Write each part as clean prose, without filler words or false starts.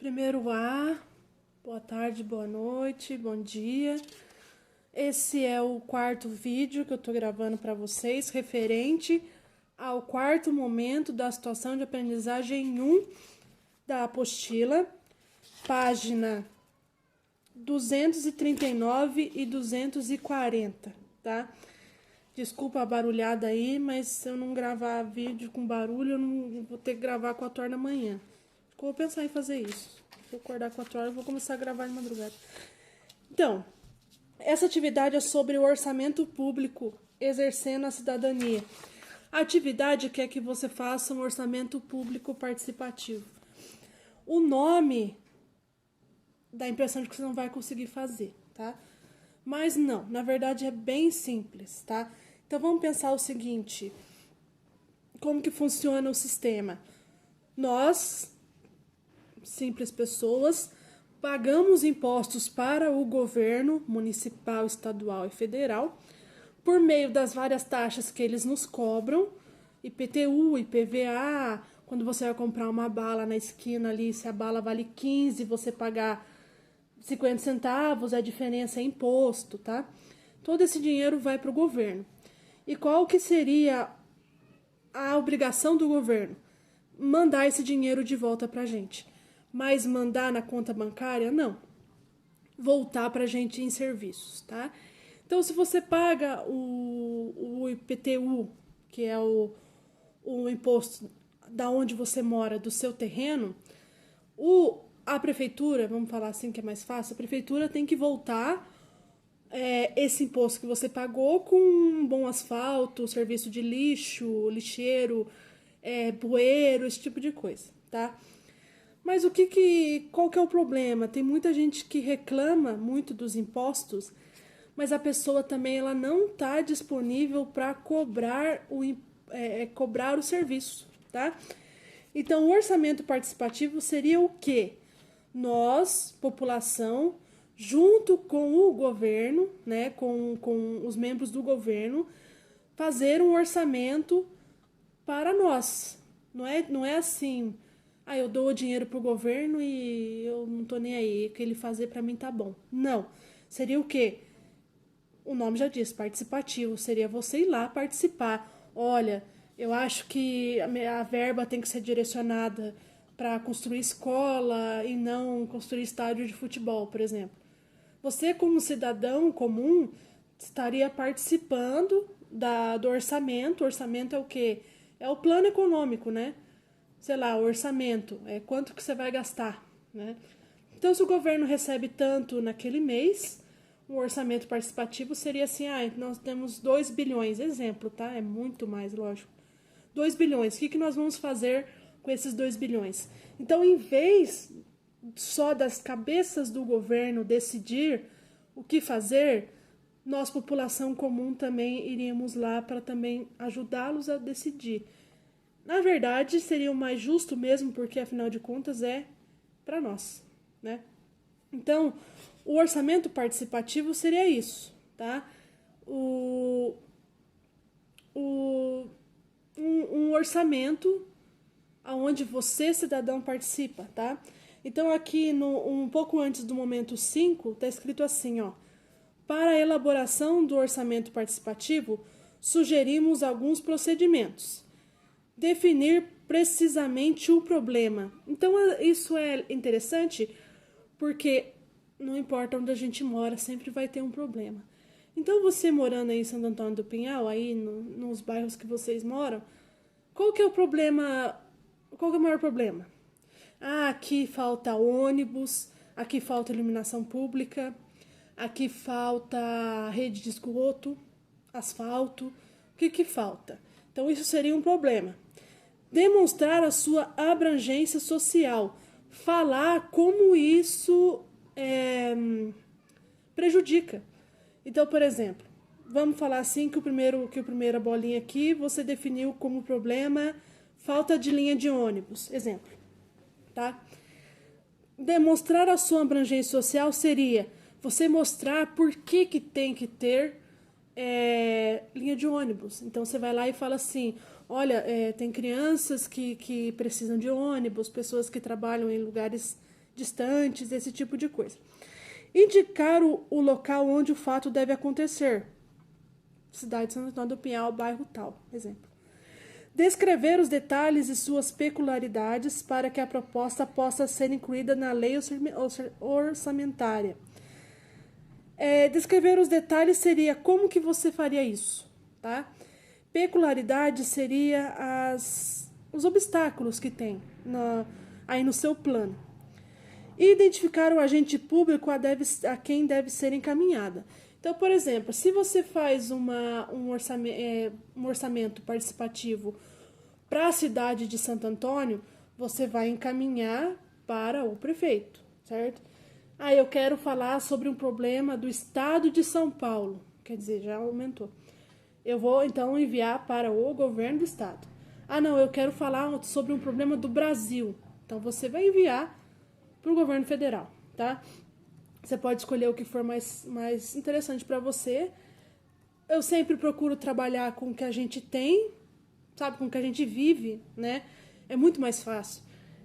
Primeiro A, boa tarde, boa noite, bom dia. Esse é o quarto vídeo que eu tô gravando para vocês, referente ao quarto momento da situação de aprendizagem 1 da apostila, página 239 e 240, tá? Desculpa a barulhada aí, mas se eu não gravar vídeo com barulho, eu não vou ter que gravar 4 horas da manhã. Eu vou pensar em fazer isso. Se eu acordar 4 horas, eu vou começar a gravar de madrugada. Então, essa atividade é sobre o orçamento público exercendo a cidadania. A atividade quer que você faça um orçamento público participativo. O nome dá a impressão de que você não vai conseguir fazer, tá? Mas não, na verdade é bem simples, tá? Então vamos pensar o seguinte: como que funciona o sistema? Nós, simples pessoas, pagamos impostos para o governo municipal, estadual e federal por meio das várias taxas que eles nos cobram, IPTU, IPVA. Quando você vai comprar uma bala na esquina ali, se a bala vale 15, você pagar 50 centavos, a diferença é imposto, tá? Todo esse dinheiro vai para o governo. E qual que seria a obrigação do governo? Mandar esse dinheiro de volta para a gente. Mas mandar na conta bancária, não. Voltar para a gente em serviços, tá? Então, se você paga o IPTU, que é o imposto da onde você mora, do seu terreno, a prefeitura, vamos falar assim que é mais fácil, a prefeitura tem que voltar esse imposto que você pagou com um bom asfalto, serviço de lixo, lixeiro, bueiro, esse tipo de coisa, tá? Mas qual que é o problema? Tem muita gente que reclama muito dos impostos, mas a pessoa também ela não está disponível para cobrar o serviço, tá? Então, o orçamento participativo seria o quê? Nós, população, junto com o governo, né, com os membros do governo, fazer um orçamento para nós. Não é assim, eu dou o dinheiro pro governo e eu não tô nem aí, o que ele fazer para mim tá bom. Não. Seria o quê? O nome já diz, participativo. Seria você ir lá participar. Olha, eu acho que a verba tem que ser direcionada para construir escola e não construir estádio de futebol, por exemplo. Você, como cidadão comum, estaria participando do orçamento. O orçamento é o quê? É o plano econômico, né? Sei lá, o orçamento, é quanto que você vai gastar, né? Então, se o governo recebe tanto naquele mês, o orçamento participativo seria assim, nós temos 2 bilhões, exemplo, tá? É muito mais, lógico. 2 bilhões, o que nós vamos fazer com esses 2 bilhões? Então, em vez só das cabeças do governo decidir o que fazer, nós, população comum, também iríamos lá para também ajudá-los a decidir. Na verdade, seria o mais justo mesmo, porque afinal de contas é para nós, né? Então, o orçamento participativo seria isso, tá? Um orçamento onde você, cidadão, participa, tá? Então, aqui, um pouco antes do momento 5, tá escrito assim, ó. Para a elaboração do orçamento participativo, sugerimos alguns procedimentos. Definir precisamente o problema. Então, isso é interessante porque não importa onde a gente mora, sempre vai ter um problema. Então, você morando aí em Santo Antônio do Pinhal, aí nos bairros que vocês moram, qual que é o problema? Qual que é o maior problema? Aqui falta ônibus, aqui falta iluminação pública, aqui falta rede de esgoto, asfalto. O que falta? Então, isso seria um problema. Demonstrar a sua abrangência social. Falar como isso prejudica. Então, por exemplo, vamos falar assim que a primeira bolinha aqui você definiu como problema falta de linha de ônibus. Exemplo, tá? Demonstrar a sua abrangência social seria você mostrar por que tem que ter linha de ônibus. Então, você vai lá e fala assim, olha, tem crianças que precisam de ônibus, pessoas que trabalham em lugares distantes, esse tipo de coisa. Indicar o local onde o fato deve acontecer. Cidade de Santo Antônio do Pinhal, bairro tal, exemplo. Descrever os detalhes e suas peculiaridades para que a proposta possa ser incluída na lei orçamentária. Descrever os detalhes seria como que você faria isso, tá? Peculiaridade seria os obstáculos que tem aí no seu plano. Identificar o agente público a quem deve ser encaminhada. Então, por exemplo, se você faz um orçamento participativo para a cidade de Santo Antônio, você vai encaminhar para o prefeito, certo? Eu quero falar sobre um problema do estado de São Paulo. Quer dizer, já aumentou. Eu vou, então, enviar para o governo do estado. Não, eu quero falar sobre um problema do Brasil. Então, você vai enviar para o governo federal, tá? Você pode escolher o que for mais interessante para você. Eu sempre procuro trabalhar com o que a gente tem, sabe? Com o que a gente vive, né? É muito mais fácil.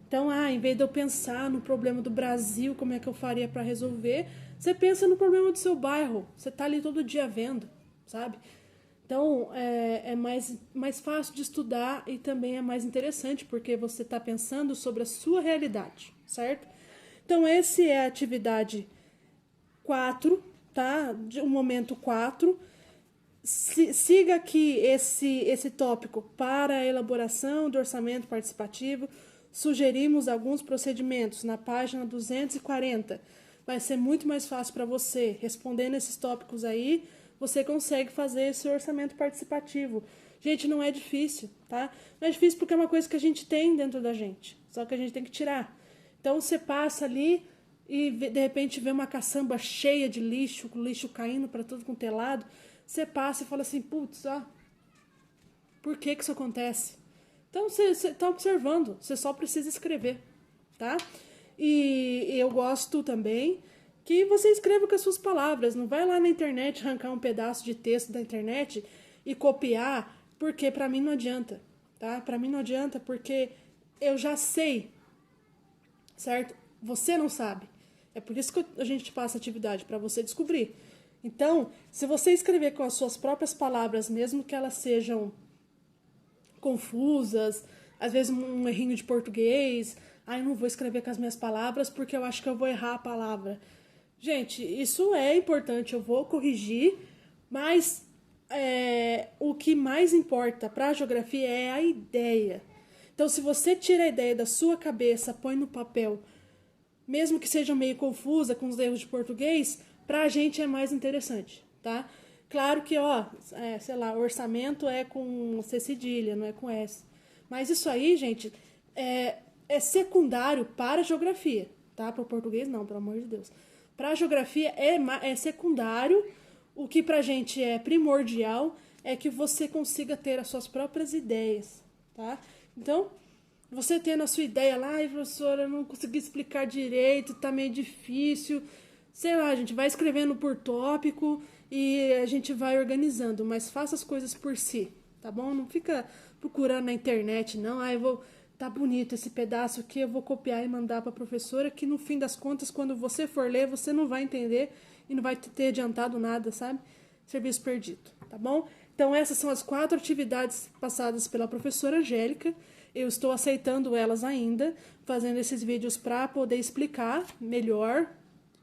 Então, em vez de eu pensar no problema do Brasil, como é que eu faria para resolver, você pensa no problema do seu bairro. Você tá ali todo dia vendo, sabe? Então, é mais fácil de estudar e também é mais interessante, porque você está pensando sobre a sua realidade, certo? Então, essa é a atividade 4, tá? O momento 4. Siga aqui esse tópico para a elaboração do orçamento participativo. Sugerimos alguns procedimentos na página 240. Vai ser muito mais fácil para você. Respondendo esses tópicos aí, você consegue fazer esse orçamento participativo. Gente, não é difícil, tá? Não é difícil porque é uma coisa que a gente tem dentro da gente, só que a gente tem que tirar. Então, você passa ali e, de repente, vê uma caçamba cheia de lixo, com lixo caindo para todo quanto é lado. Você passa e fala assim, putz, por que isso acontece? Então, você está observando, você só precisa escrever, tá? E eu gosto também que você escreva com as suas palavras. Não vai lá na internet arrancar um pedaço de texto da internet e copiar, porque para mim não adianta, tá? Para mim não adianta porque eu já sei, certo? Você não sabe. É por isso que a gente passa atividade, para você descobrir. Então, se você escrever com as suas próprias palavras, mesmo que elas sejam confusas, às vezes um errinho de português, eu não vou escrever com as minhas palavras porque eu acho que eu vou errar a palavra. Gente, isso é importante, eu vou corrigir, mas o que mais importa para a geografia é a ideia. Então, se você tira a ideia da sua cabeça, põe no papel, mesmo que seja meio confusa com os erros de português, para a gente é mais interessante, tá? Claro que, orçamento é com C cedilha, não é com S. Mas isso aí, gente, é secundário para a geografia, tá? Para o português não, pelo amor de Deus. Para a geografia é secundário. O que para a gente é primordial é que você consiga ter as suas próprias ideias, tá? Então, você tendo a sua ideia lá, professora, eu não consegui explicar direito, tá meio difícil. Sei lá, a gente vai escrevendo por tópico e a gente vai organizando, mas faça as coisas por si, tá bom? Não fica procurando na internet, não. Tá bonito esse pedaço aqui, eu vou copiar e mandar para a professora, que no fim das contas, quando você for ler, você não vai entender e não vai ter adiantado nada, sabe? Serviço perdido, tá bom? Então, essas são as 4 atividades passadas pela professora Angélica. Eu estou aceitando elas ainda, fazendo esses vídeos para poder explicar melhor.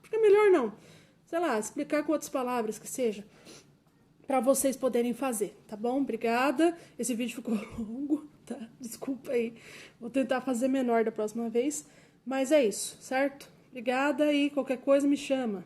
Porque melhor não, sei lá, explicar com outras palavras que seja, para vocês poderem fazer, tá bom? Obrigada. Esse vídeo ficou longo, tá? Desculpa aí. Vou tentar fazer menor da próxima vez, mas é isso, certo? Obrigada e qualquer coisa me chama.